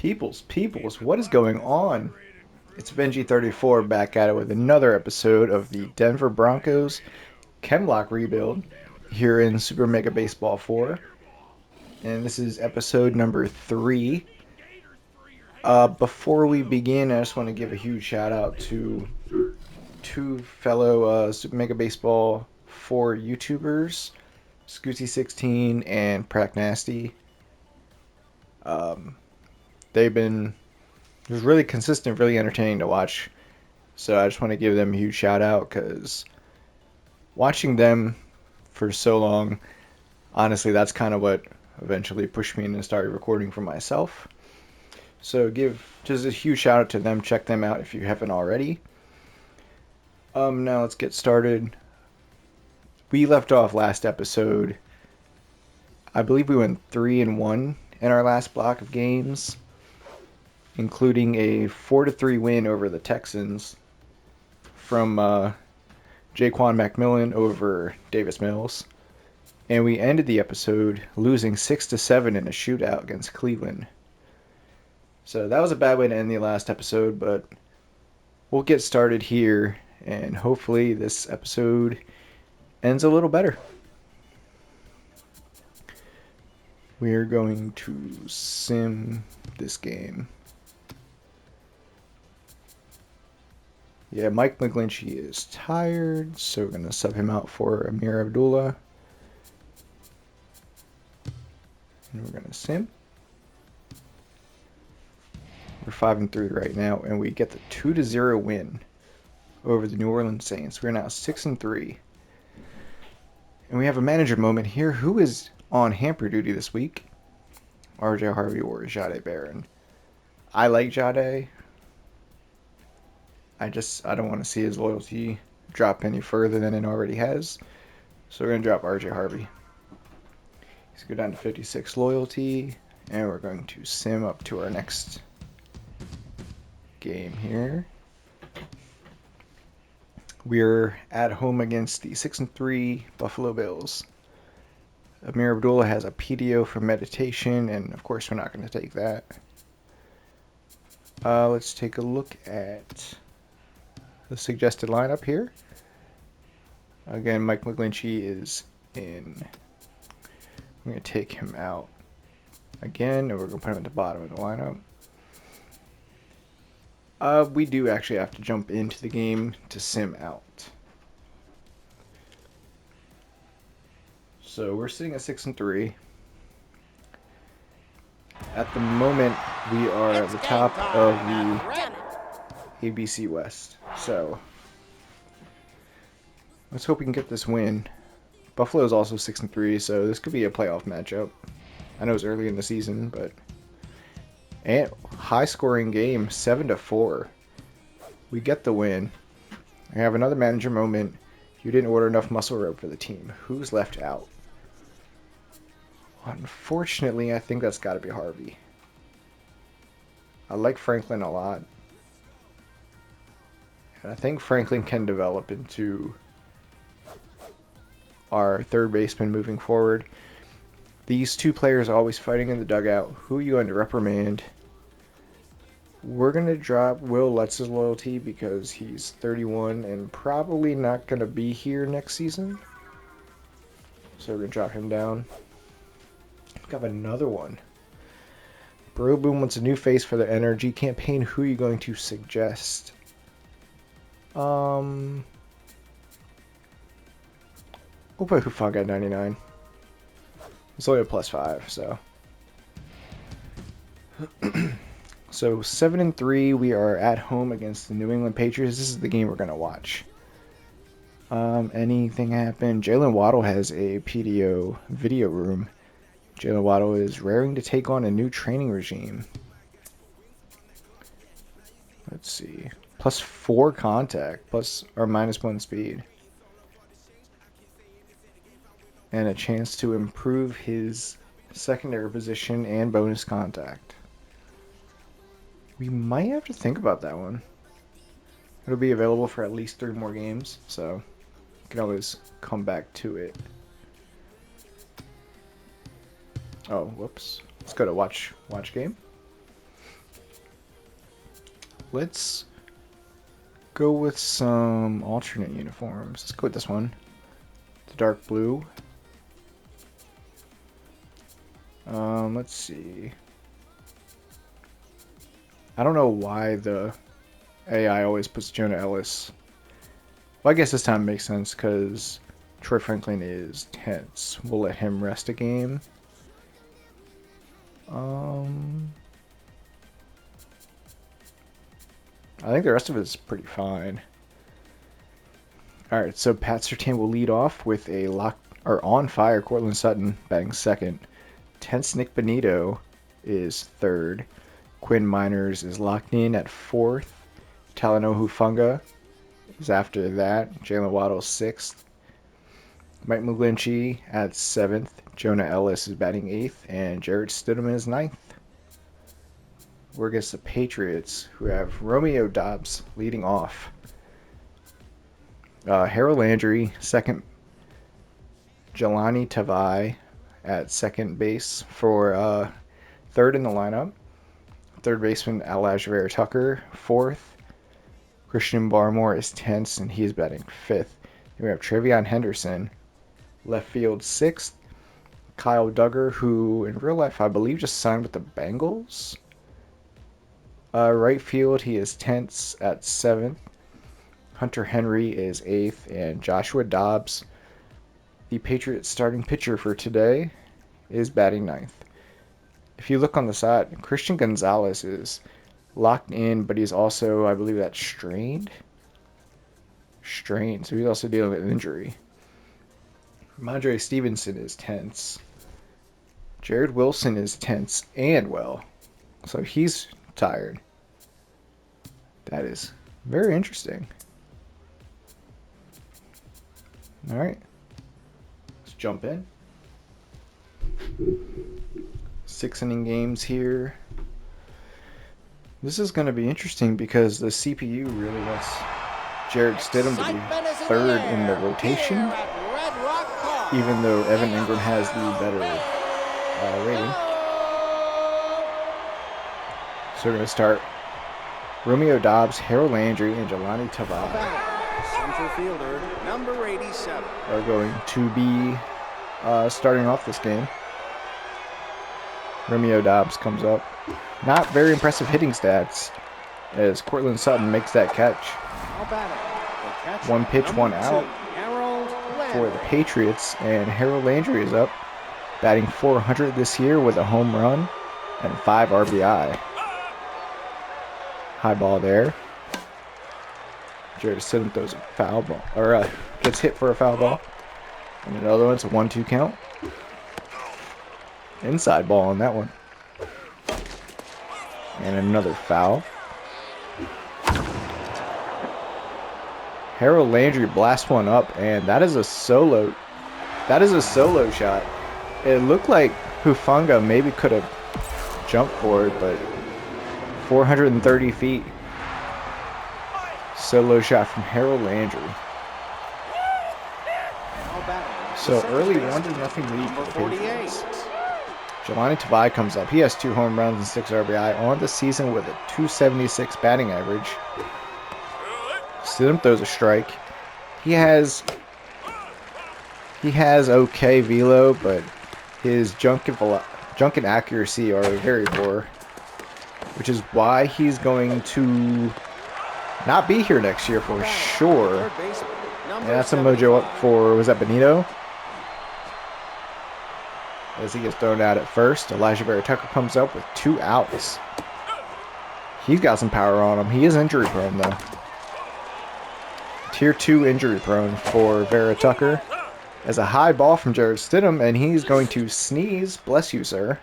Peoples, what is going on? It's Benji34 back at it with another episode of the Denver Broncos ChemLock rebuild here in Super Mega Baseball 4. And this is episode number 3. Before we begin, I just want to give a huge shout out to two fellow Super Mega Baseball 4 YouTubers, Scooty16 and Prac Nasty. They've been just really consistent, really entertaining to watch. So I just want to give them a huge shout out because watching them for so long, honestly, that's kind of what eventually pushed me into start recording for myself. So give just a huge shout out to them. Check them out if you haven't already. Now let's get started. We left off last episode. I believe we went 3-1 in our last block of games, including a 4-3 win over the Texans from Jaquan McMillan over Davis Mills. And we ended the episode losing 6-7 in a shootout against Cleveland. So that was a bad way to end the last episode, but we'll get started here, and hopefully this episode ends a little better. We are going to sim this game. Yeah, Mike McGlinchey is tired, so we're going to sub him out for Amir Abdullah. And we're going to sim. We're 5-3 right now, and we get the 2-0 win over the New Orleans Saints. We're now 6-3. And we have a manager moment here. Who is on hamper duty this week? RJ Harvey or Jade Barron? I like Jade. I don't want to see his loyalty drop any further than it already has. So we're going to drop RJ Harvey. He's going to go down to 56 loyalty. And we're going to sim up to our next game here. We're at home against the 6-3 Buffalo Bills. Amir Abdullah has a PDO for meditation, and of course we're not going to take that. Let's take a look at the suggested lineup here. Again, Mike McGlinchey is in. I'm going to take him out again, and we're going to put him at the bottom of the lineup. We do actually have to jump into the game to sim out. So we're sitting at 6-3. At the moment, we are at the top of the ABC West. So let's hope we can get this win. Buffalo is also 6-3, so this could be a playoff matchup. I know it's early in the season, but and high-scoring game, 7-4. We get the win. I have another manager moment. You didn't order enough muscle rope for the team. Who's left out? Unfortunately, I think that's got to be Harvey. I like Franklin a lot. And I think Franklin can develop into our third baseman moving forward. These two players are always fighting in the dugout. Who are you going to reprimand? We're going to drop Will Lutz's loyalty because he's 31 and probably not going to be here next season. So we're going to drop him down. We have another one. Bro Boom wants a new face for the energy campaign. Who are you going to suggest? We'll put Hufanga at 99. It's only a +5, so. So 7-3, we are at home against the New England Patriots. This is the game we're gonna watch. Anything happen? Jalen Waddle has a PDO video room. Jalen Waddle is raring to take on a new training regime. Let's see. +4 contact, plus or -1 speed. And a chance to improve his secondary position and bonus contact. We might have to think about that one. It'll be available for at least 3 more games, so you can always come back to it. Oh, whoops. Let's go to watch game. let's go with some alternate uniforms. Let's go with this one. The dark blue. Let's see. I don't know why the AI always puts Jonah Ellis. Well, I guess this time it makes sense because Troy Franklin is tense. We'll let him rest a game. I think the rest of it is pretty fine. Alright, so Pat Surtain will lead off with a on fire Cortland Sutton batting second. Tense Nick Bonito is third. Quinn Miners is locked in at fourth. Talanoa Hufanga is after that. Jalen Waddle sixth. Mike McGlinchey at seventh. Jonah Ellis is batting eighth. And Jared Stidham is ninth. We're against the Patriots, who have Romeo Doubs leading off. Harold Landry, second. Jelani Tavai at second base for third in the lineup. Third baseman Elijah Tucker, fourth. Christian Barmore is 10th, and he is batting fifth. Then we have Trevion Henderson, left field, sixth. Kyle Duggar, who in real life I believe just signed with the Bengals. Right field, he is 10th at 7th. Hunter Henry is 8th, and Joshua Dobbs, the Patriots starting pitcher for today, is batting 9th. If you look on the side, Christian Gonzalez is locked in, but he's also, I believe that's strained, so he's also dealing with an injury. Ramondre Stevenson is tense. Jared Wilson is tense and well, so he's tired. That is very interesting. All right, let's jump in. 6-inning games here. This is going to be interesting because the CPU really wants Jared Stidham to be third in the rotation, even though Evan Ingram has the better rating. So we're going to start Romeo Doubs, Harold Landry, and Jelani Tavai. Center fielder, number 87. Are going to be starting off this game. Romeo Doubs comes up. Not very impressive hitting stats as Cortland Sutton makes that catch. One pitch, one out for the Patriots, and Harold Landry is up, batting .400 this year with a home run and 5 RBI. High ball there. Jared Stidham throws a foul ball, or gets hit for a foul ball. And another one, it's a 1-2 count. Inside ball on that one. And another foul. Harold Landry blasts one up, and that is a solo. That is a solo shot. It looked like Hufanga maybe could have jumped for it, but 430 feet. Solo shot from Harold Landry. So early 1-0 lead for the Patriots. Jelani Tavai comes up. He has 2 home runs and 6 RBI on the season with a .276 batting average. Stidham throws a strike. He has okay velo, but his junk and accuracy are very poor, which is why he's going to not be here next year for sure. And that's a mojo up for, was that Bonito? As he gets thrown out at first, Elijah Tucker comes up with 2 outs. He's got some power on him. He is injury prone though. Tier 2 injury prone for Tucker. As a high ball from Jared Stidham, and he's going to sneeze. Bless you, sir.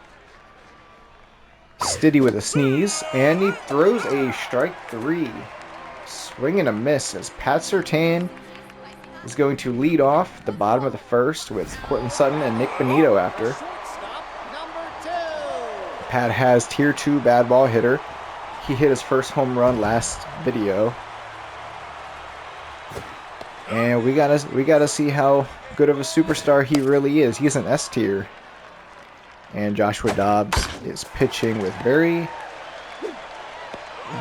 Stiddy with a sneeze, and he throws a strike 3. Swing and a miss as Pat Surtain is going to lead off the bottom of the first with Cortland Sutton and Nick Bonito after. Pat has tier 2 bad ball hitter. He hit his first home run last video. And we gotta see how good of a superstar he really is. He's an S tier. And Joshua Dobbs is pitching with very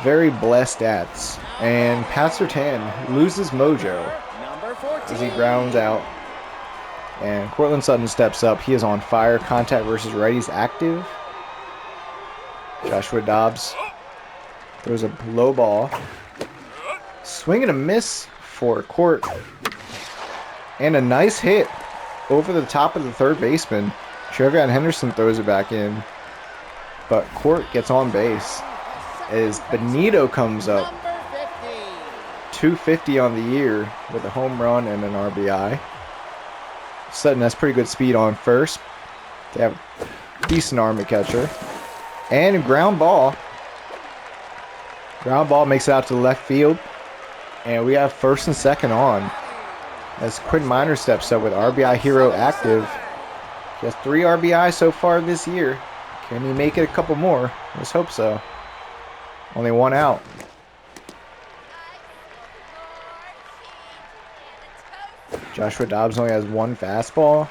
very blessed stats. And Pat Surtain loses mojo Number 14. as he grounds out. And Cortland Sutton steps up. He is on fire. Contact versus righties active. Joshua Dobbs throws a low ball. Swing and a miss for Court. And a nice hit over the top of the third baseman. Trevion Henderson throws it back in. But Court gets on base as Benito comes up. Number 50. 250 on the year with a home run and an RBI. Sutton has pretty good speed on first. They have a decent arm at catcher. And a ground ball. Ground ball makes it out to the left field. And we have first and second on. As Quinn Miner steps up with RBI hero active. He has 3 RBI so far this year. Can he make it a couple more? Let's hope so. Only 1 out. Joshua Dobbs only has 1 fastball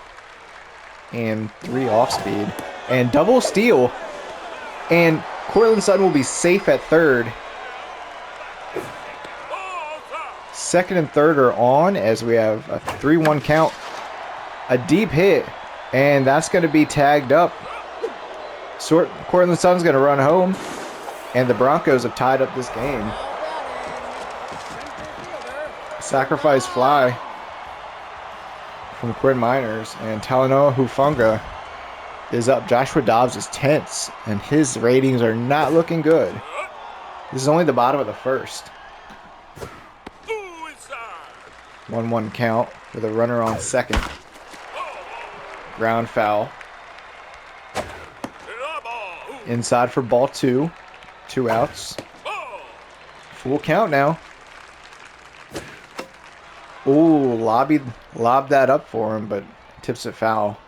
and 3 off speed. And double steal. And Cortland Sutton will be safe at third. Second and third are on as we have a 3-1 count. A deep hit. And that's going to be tagged up. Cortland Sutton's going to run home. And the Broncos have tied up this game. Sacrifice fly from Quinn Miners. And Talanoa Hufanga is up. Joshua Dobbs is tense. And his ratings are not looking good. This is only the bottom of the first. 1-1 count with a runner on second. Ground foul. Inside for ball 2. 2 outs. Full count now. Ooh, lobbed that up for him, but tips it foul.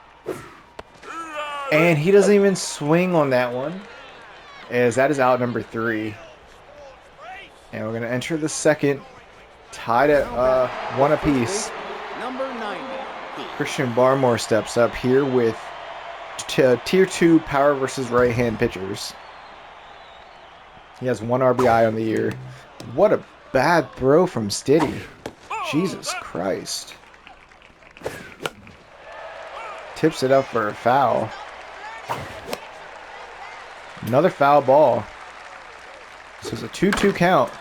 And he doesn't even swing on that one, as that is out number 3. And we're going to enter the second, tied at 1 apiece. Number 90. Christian Barmore steps up here with Tier 2 power versus right-hand pitchers. He has 1 RBI on the year. What a bad throw from Stiddy. Jesus Christ. Tips it up for a foul. Another foul ball. So it's a 2-2 count.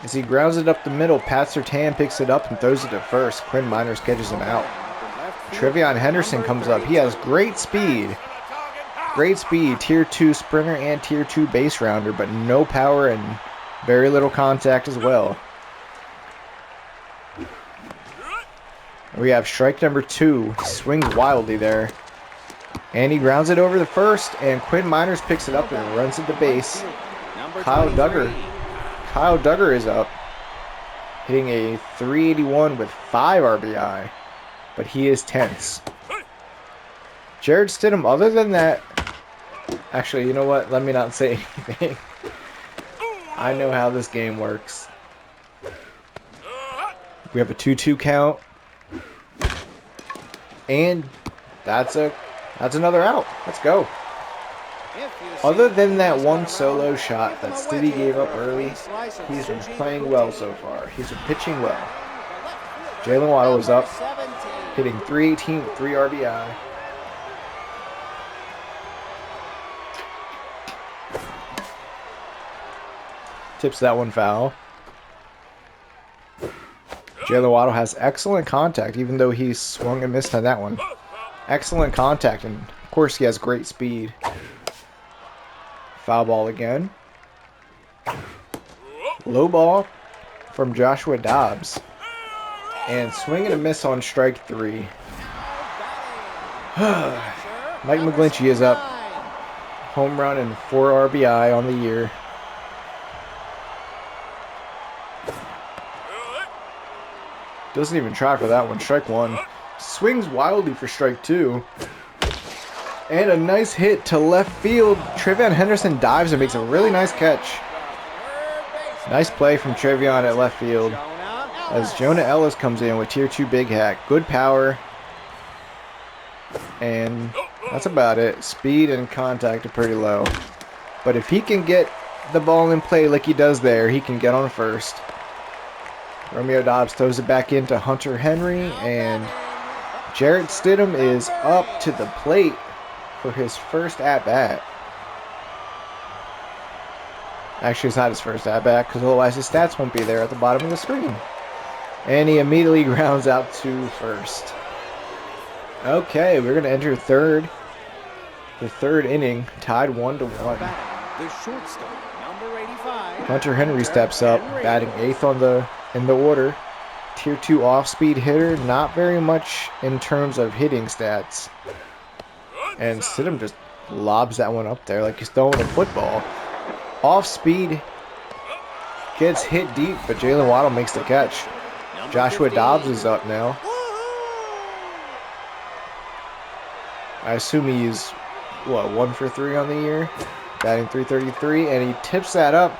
As he grounds it up the middle, Pat Surtain picks it up and throws it to first. Quinn Miners catches him out. Trevion Henderson comes up. He has great speed. Great speed. Tier 2 sprinter and Tier 2 base rounder, but no power and very little contact as well. We have strike number 2. Swings wildly there. And he grounds it over the first, and Quinn Miners picks it up and runs it to base. Kyle Duggar is up, hitting a 381 with 5 RBI, but he is tense. Jared Stidham, other than that, actually, you know what? Let me not say anything. I know how this game works. We have a 2-2 count, and that's another out. Let's go. Other than that one solo shot that Stiddy gave up early, he's been playing well so far. He's been pitching well. Jalen Waddle is up, hitting 318 with 3 RBI. Tips that one foul. Jalen Waddle has excellent contact, even though he swung and missed on that one. Excellent contact, and of course he has great speed. Foul ball again. Low ball from Joshua Dobbs. And swing and a miss on strike 3. Mike McGlinchey is up. Home run and 4 RBI on the year. Doesn't even try for that one. Strike 1. Swings wildly for strike 2. And a nice hit to left field. Trevion Henderson dives and makes a really nice catch. Nice play from Trevion at left field. As Jonah Ellis comes in with Tier 2 big hat. Good power. And that's about it. Speed and contact are pretty low. But if he can get the ball in play like he does there, he can get on first. Romeo Doubs throws it back into Hunter Henry, and Jarrett Stidham is up to the plate for his first at-bat. Actually, it's not his first at-bat, because otherwise his stats won't be there at the bottom of the screen. And he immediately grounds out to first. Okay, we're going to enter the third inning, tied 1-1. The shortstop, number 85. Hunter Henry steps up, batting 8th in the order. Tier 2 off-speed hitter, not very much in terms of hitting stats. And Stidham just lobs that one up there like he's throwing a football. Off-speed, gets hit deep, but Jalen Waddle makes the catch. Joshua Dobbs is up now. I assume he's, what, 1 for 3 on the year? Batting .333, and he tips that up.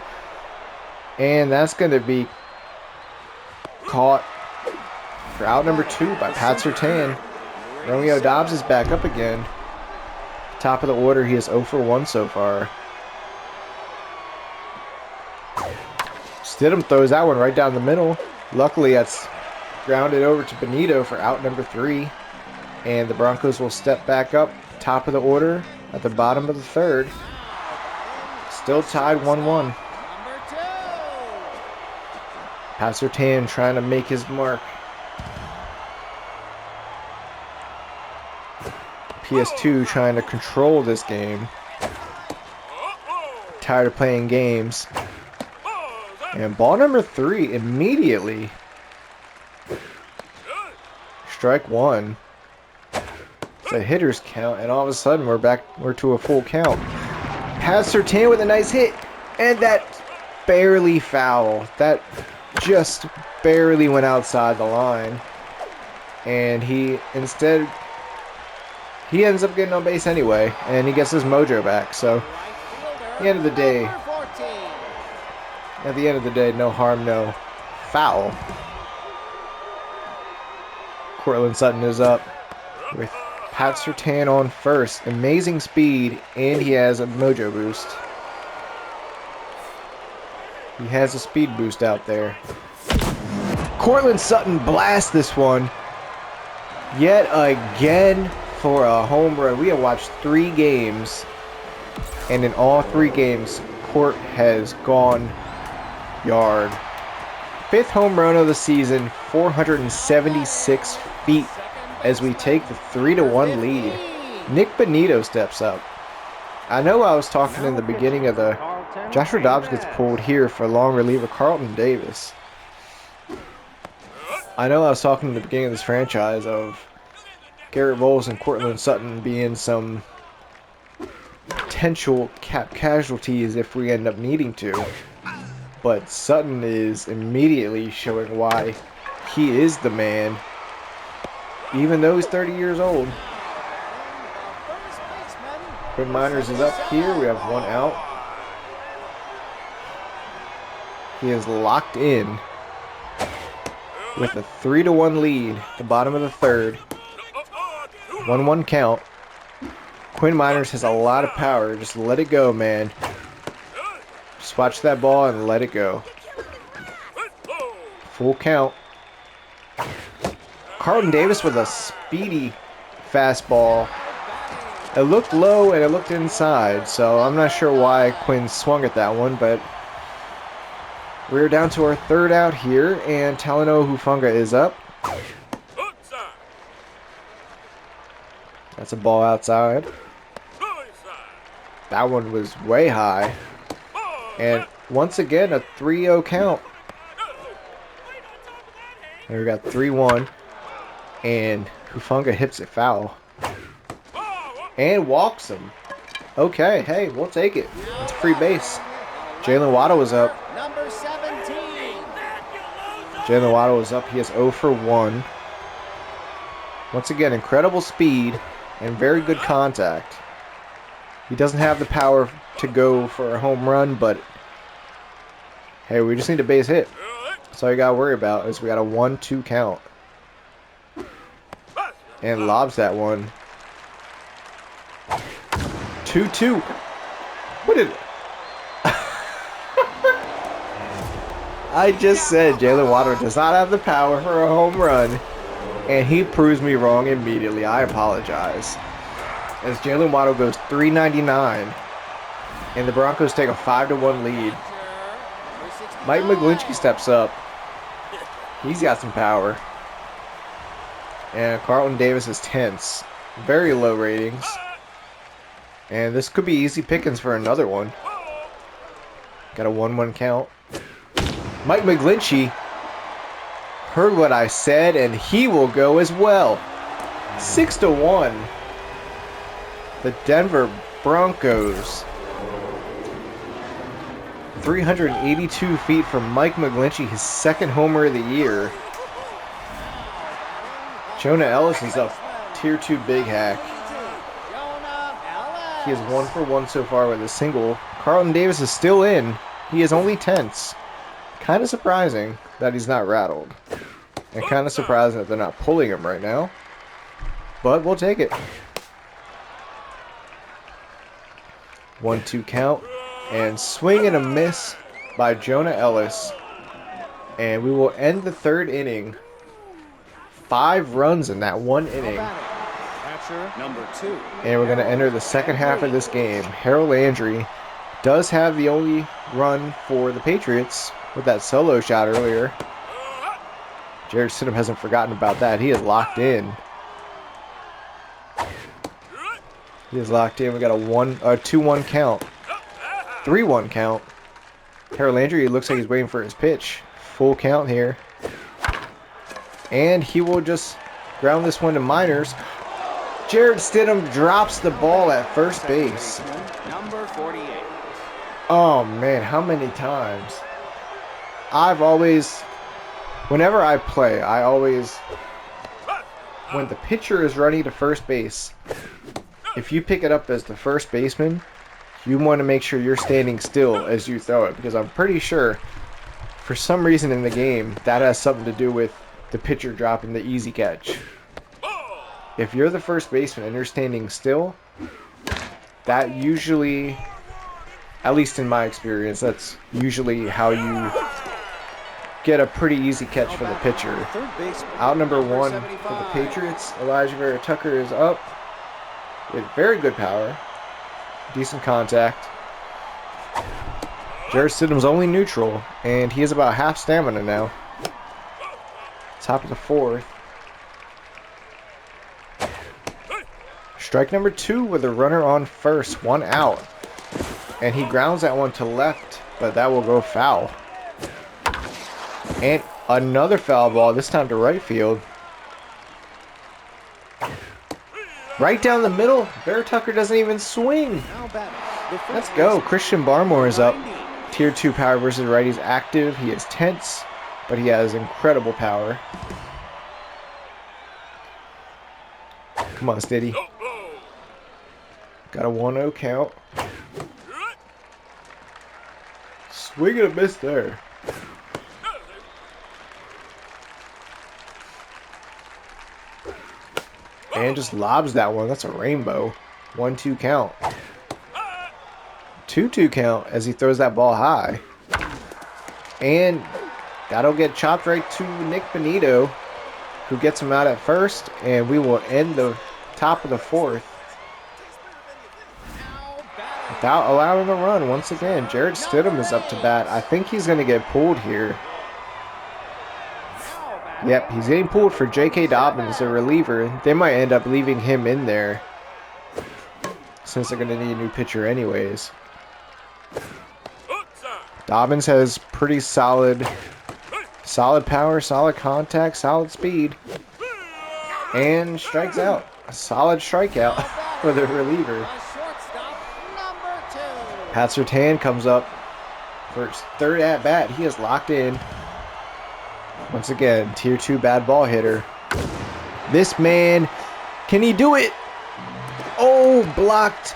And that's going to be caught for out number 2 by Pat Surtain. Romeo Doubs is back up again. Top of the order, he is 0 for 1 so far. Stidham throws that one right down the middle. Luckily, that's grounded over to Benito for out number 3. And the Broncos will step back up, top of the order, at the bottom of the third. Still tied 1-1. Pat Surtain trying to make his mark. PS2 trying to control this game. Tired of playing games. And ball number 3 immediately. Strike 1. It's a hitter's count, and all of a sudden we're to a full count. Pat Surtain with a nice hit, and that barely foul. That just barely went outside the line. And he ends up getting on base anyway, and he gets his mojo back. So at the end of the day, no harm, no foul. Cortland Sutton is up with Pat Surtain on first. Amazing speed, and he has a mojo boost. He has a speed boost out there. Cortland Sutton blasts this one yet again for a home run. We have watched 3 games, and in all 3 games, Court has gone yard. 5th home run of the season, 476 feet as we take the 3-1 lead. Nick Benito steps up. I know I was talking in the beginning of the Joshua Dobbs gets pulled here for long reliever Carlton Davis. I know I was talking in the beginning of this franchise of Garrett Voles and Cortland Sutton being some potential cap casualties if we end up needing to. But Sutton is immediately showing why he is the man, even though he's 30 years old. Quinn Miners is up here. We have 1 out. He is locked in with a 3-1 lead at the bottom of the third. 1-1 count. Quinn Miners has a lot of power. Just let it go, man. Just watch that ball and let it go. Full count. Carlton Davis with a speedy fastball. It looked low and it looked inside, so I'm not sure why Quinn swung at that one, but we're down to our 3rd out here, and Talanoa Hufanga is up. That's a ball outside. That one was way high. And once again, a 3-0 count. And we got 3-1. And Hufanga hits it foul. And walks him. Okay, hey, we'll take it. It's a free base. Jalen Waddle was up. Number 17. Jalen Waddle was up. He is 0 for 1. Once again, incredible speed and very good contact. He doesn't have the power to go for a home run, but hey, we just need a base hit. That's all you gotta worry about is we got a 1-2 count. And lobs that one. 2-2. What did I just said Jalen Waddle does not have the power for a home run, and he proves me wrong immediately. I apologize. As Jalen Waddle goes 399, and the Broncos take a 5-1 lead. Mike McGlinchey steps up. He's got some power. And Carlton Davis is tense. Very low ratings. And this could be easy pickings for another one. Got a 1-1 count. Mike McGlinchey heard what I said, and he will go as well. 6-1. The Denver Broncos. 382 feet from Mike McGlinchey, his second homer of the year. Jonah Ellis is up tier 2 big hack. He is 1 for 1 so far with a single. Carlton Davis is still in. He is only tense. Kind of surprising that he's not rattled. And kind of surprising that they're not pulling him right now. But we'll take it. 1-2 count. And swing and a miss by Jonah Ellis. And we will end the third inning. 5 runs in that one inning. Number 2. And we're going to enter the second half of this game. Harold Landry does have the only run for the Patriots with that solo shot earlier. Jared Stidham hasn't forgotten about that. He is locked in. He is locked in. We got a 2-1 count. 3-1 count. Harold Landry looks like he's waiting for his pitch. Full count here. And he will just ground this one to minors. Jared Stidham drops the ball at first base. Number 48. Oh man, how many times? Whenever I play, when the pitcher is running to first base, if you pick it up as the first baseman, you want to make sure you're standing still as you throw it, because I'm pretty sure for some reason in the game that has something to do with the pitcher dropping the easy catch. If you're the first baseman and you're standing still, that usually, at least in my experience, that's usually how you get a pretty easy catch for the pitcher. Out number 1 for the Patriots. Elijah Vera Tucker is up with very good power. Decent contact. Jared Stidham's only neutral, and he is about half stamina now. Top of the 4th. Strike number 2 with a runner on first, 1 out. And he grounds that one to left, but that will go foul. And another foul ball, this time to right field. Right down the middle. Vera Tucker doesn't even swing. Let's go. Christian Barmore is up. Tier 2 power versus righties active. He is tense, but he has incredible power. Come on, Steady. Got a 1-0 count. Swing and a miss there. And just lobs that one. That's a rainbow. 1-2 count. 2-2 count as he throws that ball high. And that'll get chopped right to Nick Benito, who gets him out at first. And we will end the top of the 4th without allowing a run. Once again, Jared Stidham is up to bat. I think he's going to get pulled here. Yep, he's getting pulled for J.K. Dobbins, the reliever. They might end up leaving him in there, since they're going to need a new pitcher anyways. Dobbins has pretty solid power, solid contact, solid speed. And strikes out. A solid strikeout for the reliever. Pat Surtain comes up for his 3rd at-bat. He is locked in. Once again, tier 2 bad ball hitter. This man, can he do it? Oh, blocked.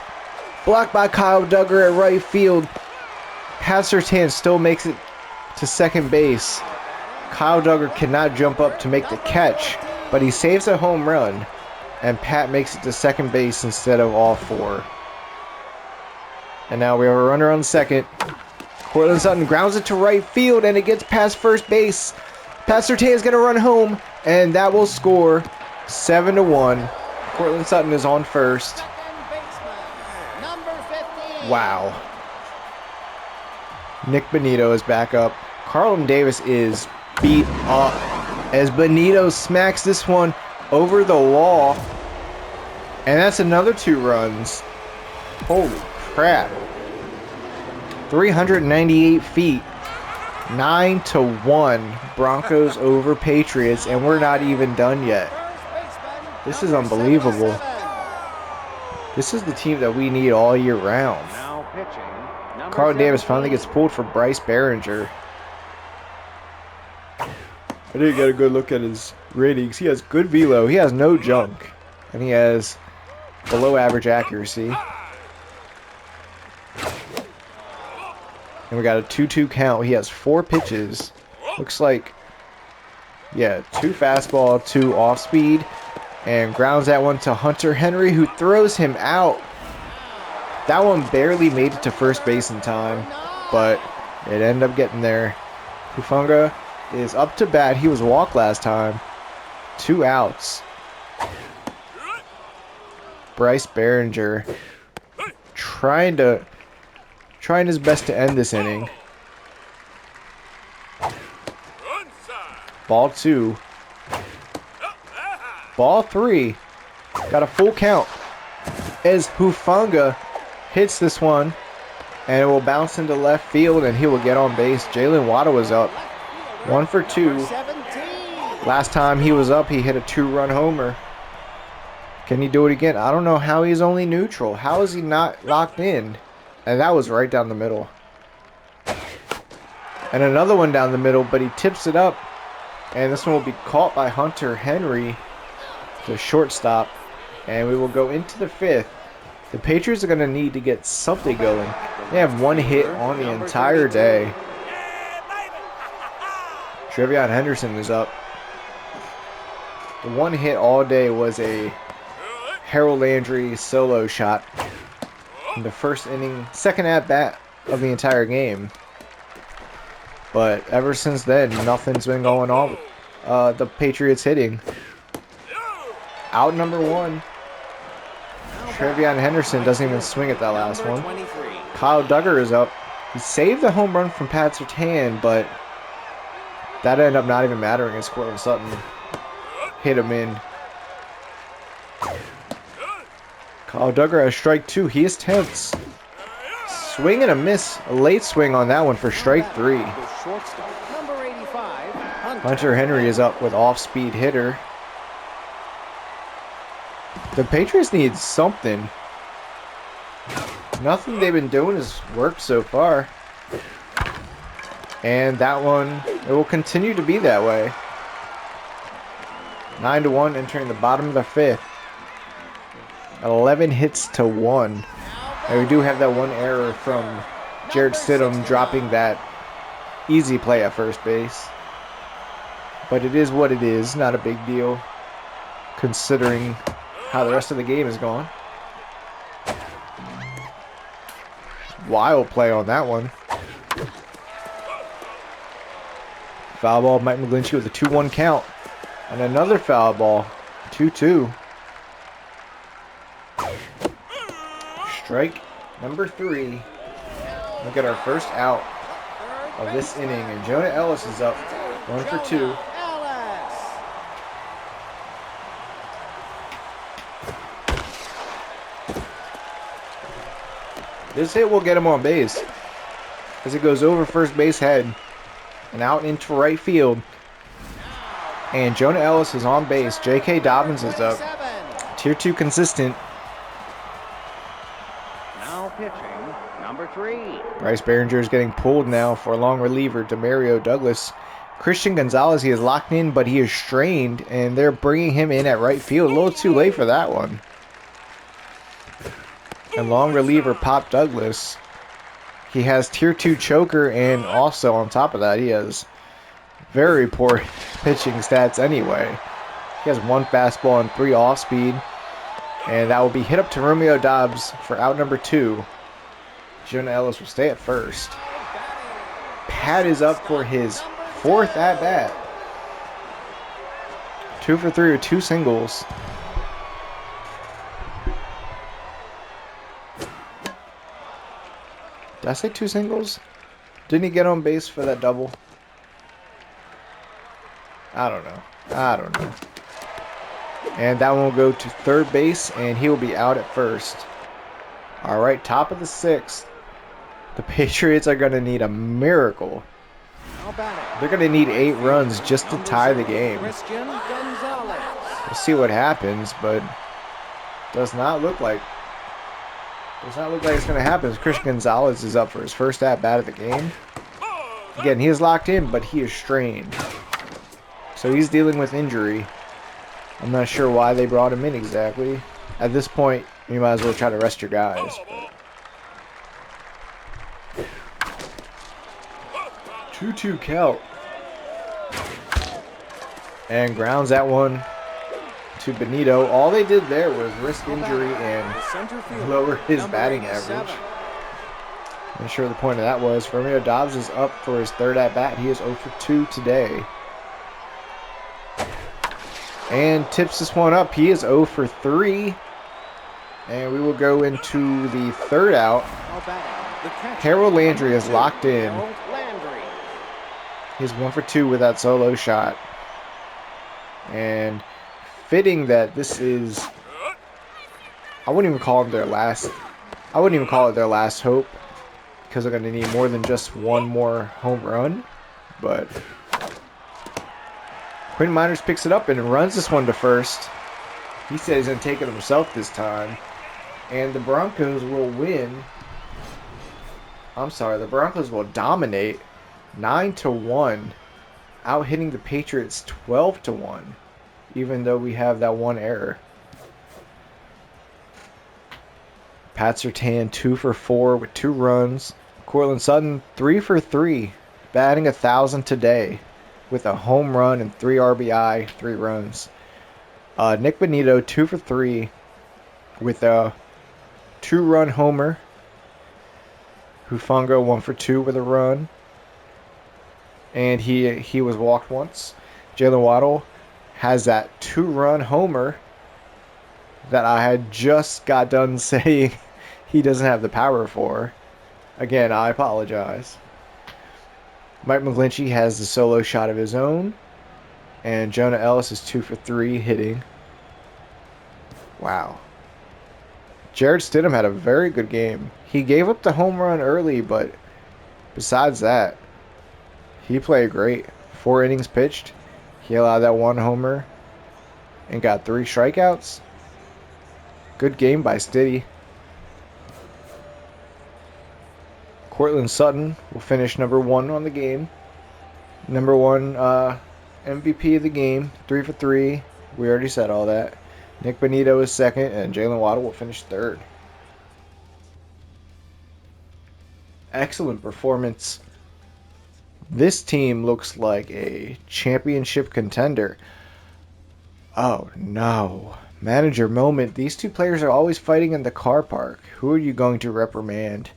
Blocked by Kyle Duggar at right field. Pat Surtain still makes it to second base. Kyle Duggar cannot jump up to make the catch, but he saves a home run, and Pat makes it to second base instead of all 4. And now we have a runner on second. Cortland Sutton grounds it to right field, and it gets past first base. Pat Surtain is going to run home, and that will score 7-1. Cortland Sutton is on first. Wow. Nick Benito is back up. Carlton Davis is beat up as Benito smacks this one over the wall. And that's another 2 runs. Holy crap. 398 feet. 9-1. Broncos over Patriots, and we're not even done yet. This is unbelievable. This is the team that we need all year round. Now pitching. Carlton Davis finally gets pulled for Bryce Behringer. I didn't get a good look at his ratings. He has good velo. He has no junk. And he has below average accuracy. And we got a 2-2 count. He has 4 pitches. Looks like, yeah, 2 fastball, 2 off speed. And grounds that one to Hunter Henry, who throws him out. That one barely made it to first base in time, but it ended up getting there. Hufanga is up to bat. He was walked last time. 2 outs. Bryce Behringer trying his best to end this inning. Ball 2. Ball 3. Got a full count as Hufanga hits this one, and it will bounce into left field, and he will get on base. Jalen Waddle was up 1 for 2. Last time he was up, he hit a 2-run homer. Can he do it again? I don't know how he's only neutral. How is he not locked in? And that was right down the middle. And another one down the middle, but he tips it up. And this one will be caught by Hunter Henry, the shortstop. And we will go into the 5th. The Patriots are going to need to get something going. They have 1 hit on the entire day. Trevion Henderson is up. The 1 hit all day was a Harold Landry solo shot in the first inning, second at bat of the entire game. But ever since then, nothing's been going on with the Patriots hitting. Out number 1. Trevion Henderson doesn't even swing at that last one. Kyle Duggar is up. He saved the home run from Pat Surtain, but that ended up not even mattering as Cortland Sutton hit him in. Kyle Duggar has strike 2. He is tense. Swing and a miss. A late swing on that one for strike 3. Hunter Henry is up with off-speed hitter. The Patriots need something. Nothing they've been doing has worked so far. And that one, it will continue to be that way. 9-1 entering the bottom of the 5th. 11 hits to 1. And we do have that one error from Jared Stidham dropping that easy play at first base. But it is what it is. Not a big deal considering how the rest of the game is gone. Wild play on that one. Foul ball, Mike McGlinchey with a 2-1 count. And another foul ball, 2-2. Strike number 3. Look at our first out of this inning. And Jonah Ellis is up 1 for 2. This hit will get him on base as it goes over first base head and out into right field. And Jonah Ellis is on base. J.K. Dobbins is up. Tier 2 consistent. Now pitching, number 3. Bryce Behringer is getting pulled now for a long reliever, Demario Douglas. Christian Gonzalez, he is locked in, but he is strained, and they're bringing him in at right field. A little too late for that one. And long reliever Pop Douglas. He has tier 2 choker, and also on top of that, he has very poor pitching stats anyway. He has 1 fastball and 3 off speed. And that will be hit up to Romeo Dobbs for out number 2. Jonah Ellis will stay at first. Pat is up for his 4th at-bat. 2 for 3 with 2 singles. Did I say 2 singles? Didn't he get on base for that double? I don't know. And that one will go to third base, and he will be out at first. All right, top of the 6th. The Patriots are going to need a miracle. They're going to need 8 runs just to tie the game. We'll see what happens, but does not look like it's going to happen. Christian Gonzalez is up for his first at-bat of the game. Again, he is locked in, but he is strained. So he's dealing with injury. I'm not sure why they brought him in exactly. At this point, you might as well try to rest your guys. But 2-2 count. And grounds that one to Benito. All they did there was risk injury and lower his batting average. Not sure what the point of that was. Romeo Dobbs is up for his 3rd at-bat. He is 0 for 2 today. And tips this one up. He is 0 for 3. And we will go into the 3rd out. Harold Landry is locked in. He's 1 for 2 with that solo shot. And fitting that this is, I wouldn't even call it their last hope, because they're going to need more than just one more home run. But Quinn Miners picks it up and runs this one to first. He said he's going to take it himself this time. And the Broncos will win. The Broncos will dominate 9-1, out hitting the Patriots 12-1, even though we have that one error. Pat Surtain 2 for 4 with 2 runs. Cortland Sutton 3 for 3, batting 1,000 today with a home run and 3 RBI, 3 runs. Nick Benito 2 for 3 with a 2-run homer. Hufungo 1 for 2 with a run. And he was walked once. Jalen Waddle has that 2-run homer that I had just got done saying he doesn't have the power for. Again, I apologize. Mike McGlinchey has the solo shot of his own. And Jonah Ellis is 2 for 3 hitting. Wow. Jared Stidham had a very good game. He gave up the home run early, but besides that, he played great. 4 innings pitched. He allowed that 1 homer and got 3 strikeouts. Good game by Stiddy. Cortland Sutton will finish number 1 on the game. Number 1 MVP of the game. 3 for 3. We already said all that. Nick Benito is 2nd, and Jalen Waddle will finish 3rd. Excellent performance. This team looks like a championship contender. Oh no. Manager moment. These 2 players are always fighting in the car park. Who are you going to reprimand?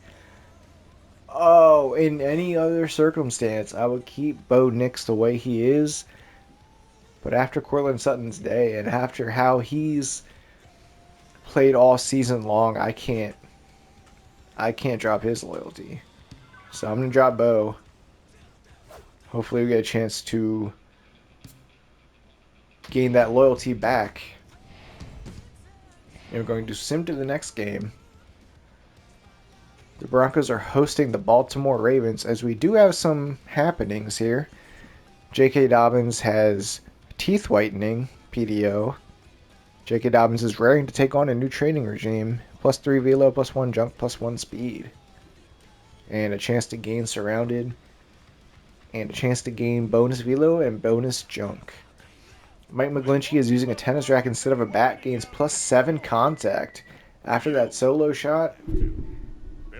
Oh, in any other circumstance, I would keep Bo Nix the way he is. But after Cortland Sutton's day and after how he's played all season long, I can't drop his loyalty. So I'm going to drop Bo. Hopefully we get a chance to gain that loyalty back. And we're going to sim to the next game. The Broncos are hosting the Baltimore Ravens, as we do have some happenings here. J.K. Dobbins has teeth whitening, PDO. J.K. Dobbins is raring to take on a new training regime. +3 velo, +1 jump, +1 speed. And a chance to gain surrounded. And a chance to gain bonus velo and bonus junk. Mike McGlinchey is using a tennis racket instead of a bat. Gains +7 contact. After that solo shot,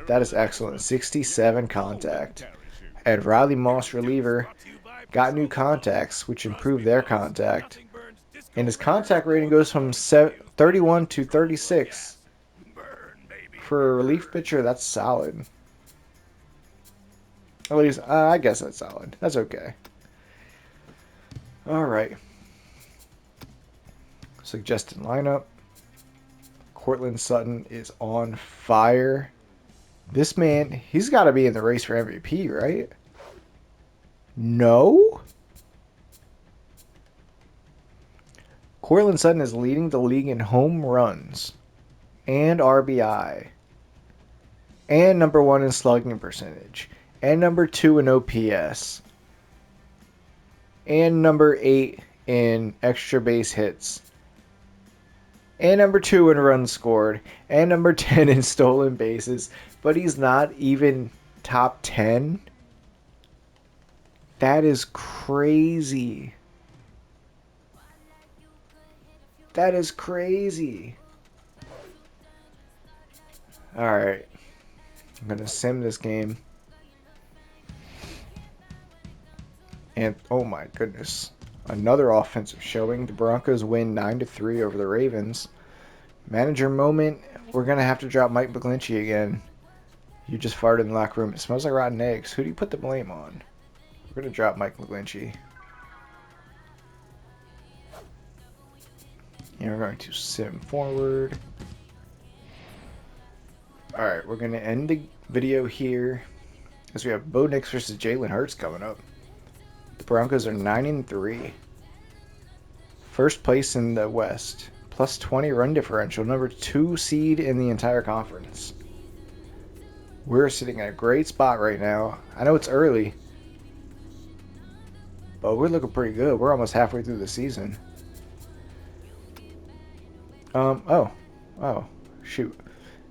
that is excellent. 67 contact. And Riley Moss, reliever, got new contacts, which improved their contact. And his contact rating goes from 31 to 36. For a relief pitcher, that's solid. At least, I guess that's solid. That's okay. All right. Suggested lineup. Cortland Sutton is on fire. This man, he's got to be in the race for MVP, right? No? Cortland Sutton is leading the league in home runs and RBI and number one in slugging percentage and number two in OPS and number eight in extra base hits and number two in runs scored and number 10 in stolen bases, but he's not even top 10. That is crazy. That is crazy. Alright. I'm going to sim this game. And, oh my goodness. Another offensive showing. The Broncos win 9-3 over the Ravens. Manager moment. We're going to have to drop Mike McGlinchey again. You just farted in the locker room. It smells like rotten eggs. Who do you put the blame on? We're going to drop Mike McGlinchey. And we're going to sim forward. Alright, we're going to end the video here as we have Bo Nix versus Jalen Hurts coming up. The Broncos are 9-3. First place in the West. Plus 20 run differential. Number 2 seed in the entire conference. We're sitting at a great spot right now. I know it's early, but we're looking pretty good. We're almost halfway through the season. Oh, shoot.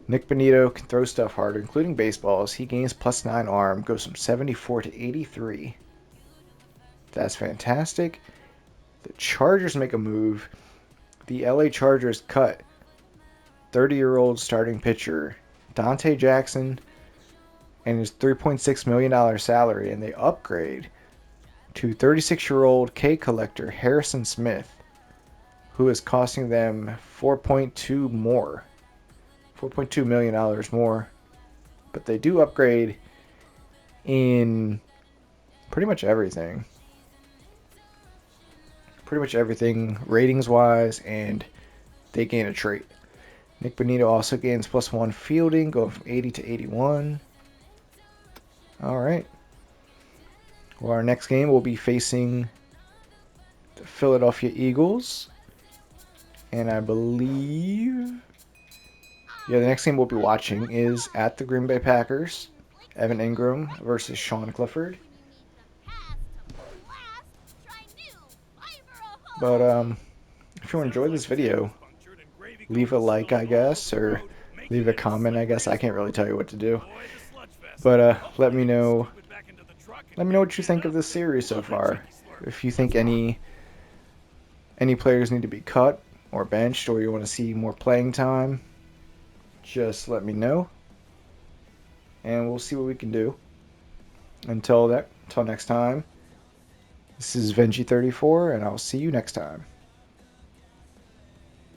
Nick Bonito can throw stuff harder, including baseballs. He gains plus 9 arm, goes from 74 to 83. That's fantastic. The Chargers make a move. The LA Chargers cut 30-year-old starting pitcher Dante Jackson and his $3.6 million salary, and they upgrade to 36-year-old K collector Harrison Smith, who is costing them $4.2 million more. But they do upgrade in pretty much everything. Ratings wise, and they gain a trait. Nick Bonito also gains plus 1 fielding, going from 80 to 81. Alright. Well, our next game will be facing the Philadelphia Eagles. And I believe, the next game we'll be watching is at the Green Bay Packers. Evan Ingram versus Sean Clifford. But if you enjoyed this video, leave a like, I guess, or leave a comment, I guess. I can't really tell you what to do. But let me know what you think of this series so far. If you think any players need to be cut or benched, or you want to see more playing time, just let me know, and we'll see what we can do. Until next time, this is Venji34, and I'll see you next time.